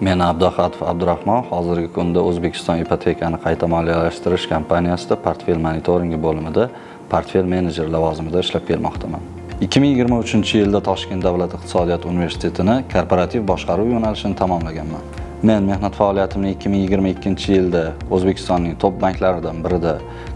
Men Abduxatov Abdurahmon, hozirgi kunda O'zbekiston ipotekani qayta moliyalashtirish kompaniyasida portfel monitoringi bo'limida portfel menejer lavozimida ishlab kelmoqdaman. 2023-yilda Toshkent davlat iqtisodiyot universitetini korporativ boshqaruv yo'nalishini tamomlaganman. Men mehnat faoliyatimni 2022-yilda O'zbekistonning top banklaridan birida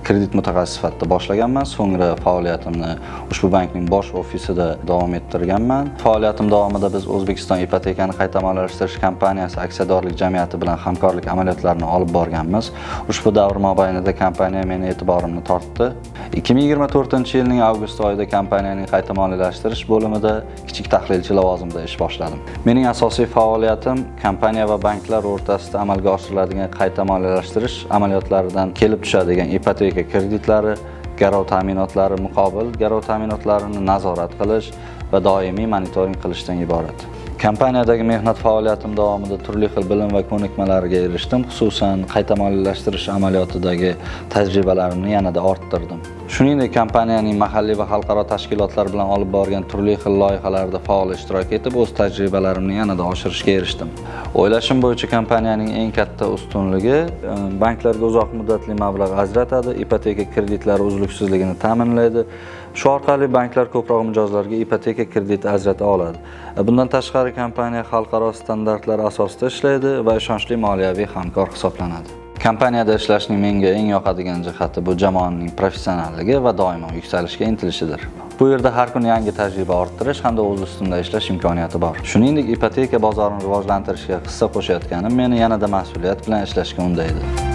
kredit mutaxassisi sifatida boshlaganman. So'ngra faoliyatimni ushbu bankning bosh ofisida davom ettirganman. Faoliyatim davomida biz O'zbekiston ipotekani qayta moliyalashtirish kompaniyasi aksiyadorlik jamiyati bilan hamkorlik amaliyotlarini olib borganmiz. Ushbu davr mobaynida kompaniya meni e'tiborimni tortdi. 2024-yilning avgust oyida kompaniyaning qayta moliyalashtirish bo'limida kichik tahlilchi lavozimida ish boshladim. Mening asosiy faoliyatim kompaniya va banklar o'rtasida amalga oshiriladigan qayta moliyalashtirish amaliyotlaridan kelib tushadigan ipoteka kreditlari, garov ta'minotlari muqobil garov ta'minotlarini nazorat qilish va doimiy monitoring qilishdan iborat. Kompaniyadagi mehnat faoliyatim davomida turli xil bilim va ko'nikmalarga erishdim. Xususan, qayta moliyalashtirish amaliyotidagi tajribalarimni yanada orttirdim. Shuningdek, kompaniyaning mahalliy va xalqaro tashkilotlar bilan olib borgan turli xil loyihalarda faol ishtirok etib, o'z tajribalarimni yanada oshirishga erishdim. O'ylashim bo'yicha kompaniyaning eng katta ustunligi banklarga uzoq muddatli mablag' ajratadi, ipoteka kreditlari uzluksizligini ta'minlaydi. Shu orqali banklar ko'proq mijozlarga ipoteka krediti ajrata oladi. Bundan tashqari kompaniya xalqaro standartlar asosida ishlaydi va ishonchli moliyaviy hamkor hisoblanadi. Kompaniyada ishlashning menga eng yoqadigan jihati bu jamoaning professionalligi va doimo yuksalishga intilishidir. Bu yerda har kuni yangi tajriba orttirish hamda o'z ustimda ishlash imkoniyati bor. Shuningdek, ipoteka bozorini rivojlantirishga hissa qo'shayotganim meni yanada mas'uliyat bilan ishlashga undaydi.